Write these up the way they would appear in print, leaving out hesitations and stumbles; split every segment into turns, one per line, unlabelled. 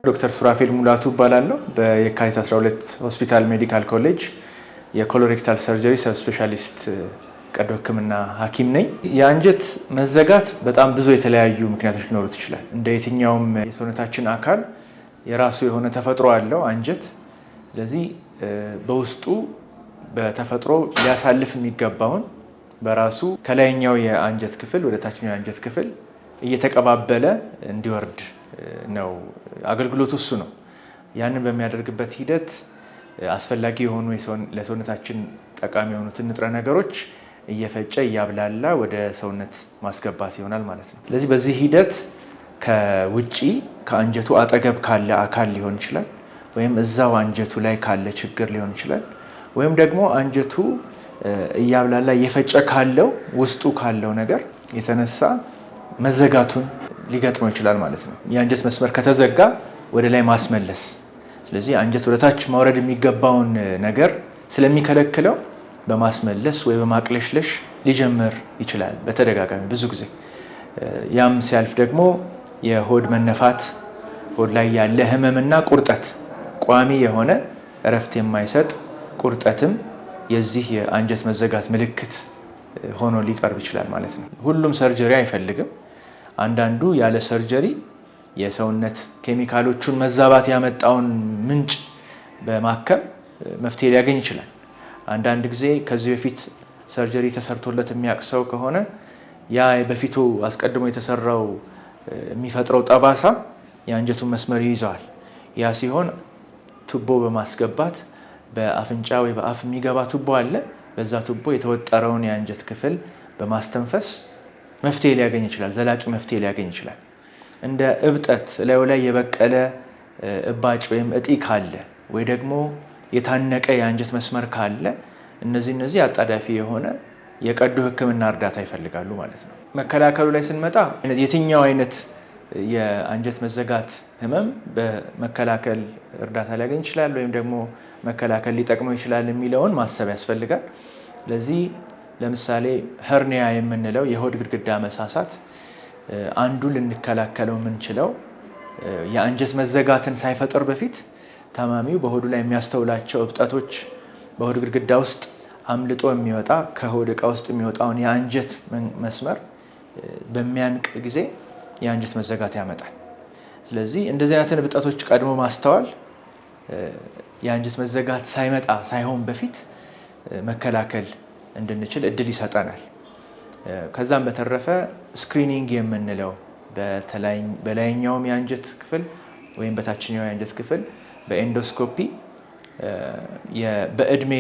ዶክተር ሱራፌል ሙላቱ እባላለሁ። በየካቲት 12 ሆስፒታል ሜዲካል ኮሌጅ የኮሎሬክታል ሰርጀሪ ሰብ ስፔሻሊስት ቀዶ ሕክምና ሐኪም ነኝ። የአንጀት መዘጋት በጣም ብዙ የተለያዩ ምክንያቶች ሊኖሩት ይችላል። እንደ የትኛውም የሰውነታችን አካል የራሱ የሆነ ተፈጥሮ አለው አንጀት። ስለዚህ በውስጡ በተፈጥሮ ሊያሳልፍ የሚገባውን በራሱ ከላይኛው የአንጀት ክፍል ወደ ታችኛው የአንጀት ክፍል እየተቀባበለ እንዲወርድ ነው አገልግሎቱ እሱ ነው። ያንን በሚያደርግበት ሂደት አስፈላጊ የሆኑ ለሰውነታችን ጠቃሚ የሆኑትን ንጥረ ነገሮች እየፈጨ እያብላላ ወደ ሰውነት ማስገባት ይሆናል ማለት ነው። ስለዚህ በዚህ ሂደት ከውጪ ከአንጀቱ አጠገብ ካለ አካል ሊሆን ይችላል፣ ወይም እዛው አንጀቱ ላይ ካለ ችግር ሊሆን ይችላል፣ ወይም ደግሞ አንጀቱ እያብላላ እየፈጨ ካለው ውስጡ ካለው ነገር የተነሳ መዘጋቱን ሊገጥመው ይችላል ማለት ነው። የአንጀት መስመር ከተዘጋ ወደ ላይ ማስመለስ፣ ስለዚህ አንጀት ወደ ታች ማውረድ የሚገባውን ነገር ስለሚከለክለው በማስመለስ ወይ በማቅለሽለሽ ሊጀምር ይችላል በተደጋጋሚ ብዙ ጊዜ። ያም ሲያልፍ ደግሞ የሆድ መነፋት፣ ሆድ ላይ ያለ ህመምና ቁርጠት፣ ቋሚ የሆነ እረፍት የማይሰጥ ቁርጠትም የዚህ የአንጀት መዘጋት ምልክት ሆኖ ሊቀርብ ይችላል ማለት ነው። ሁሉም ሰርጀሪ አይፈልግም። አንዳንዱ ያለ ሰርጀሪ የሰውነት ኬሚካሎቹን መዛባት ያመጣውን ምንጭ በማከም መፍትሄ ሊያገኝ ይችላል። አንዳንድ ጊዜ ከዚህ በፊት ሰርጀሪ ተሰርቶለት የሚያውቅ ሰው ከሆነ ያ በፊቱ አስቀድሞ የተሰራው የሚፈጥረው ጠባሳ የአንጀቱን መስመር ይይዘዋል። ያ ሲሆን ቱቦ በማስገባት በአፍንጫ ወይ በአፍ የሚገባ ቱቦ አለ። በዛ ቱቦ የተወጠረውን የአንጀት ክፍል በማስተንፈስ መፍትሄ ሊያገኝ ይችላል፣ ዘላቂ መፍትሄ ሊያገኝ ይችላል። እንደ እብጠት ላዩ ላይ የበቀለ እባጭ ወይም እጢ ካለ ወይ ደግሞ የታነቀ የአንጀት መስመር ካለ እነዚህ አጣዳፊ የሆነ የቀዶ ሕክምና እርዳታ ይፈልጋሉ ማለት ነው። መከላከሉ ላይ ስንመጣ የትኛው አይነት የአንጀት መዘጋት ህመም በመከላከል እርዳታ ሊያገኝ ይችላል ወይም ደግሞ መከላከል ሊጠቅመው ይችላል የሚለውን ማሰብ ያስፈልጋል። ለዚህ ለምሳሌ ሄርኒያ የምንለው የሆድ ግድግዳ መሳሳት አንዱ ልንከላከለው የምንችለው የአንጀት መዘጋትን ሳይፈጠር በፊት ታማሚው በሆዱ ላይ የሚያስተውላቸው እብጠቶች፣ በሆድ ግድግዳ ውስጥ አምልጦ የሚወጣ ከሆድ ዕቃ ውስጥ የሚወጣውን የአንጀት መስመር በሚያንቅ ጊዜ የአንጀት መዘጋት ያመጣል። ስለዚህ እንደዚህ አይነትን እብጠቶች ቀድሞ ማስተዋል የአንጀት መዘጋት ሳይሆን በፊት መከላከል እንድንችል እድል ይሰጠናል። ከዛም በተረፈ ስክሪኒንግ የምንለው በላይኛውም የአንጀት ክፍል ወይም በታችኛው የአንጀት ክፍል በኤንዶስኮፒ በእድሜ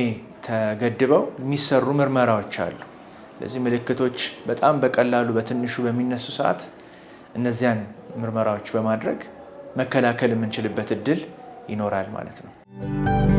ተገድበው የሚሰሩ ምርመራዎች አሉ። ስለዚህ ምልክቶች በጣም በቀላሉ በትንሹ በሚነሱ ሰዓት እነዚያን ምርመራዎች በማድረግ መከላከል የምንችልበት እድል ይኖራል ማለት ነው።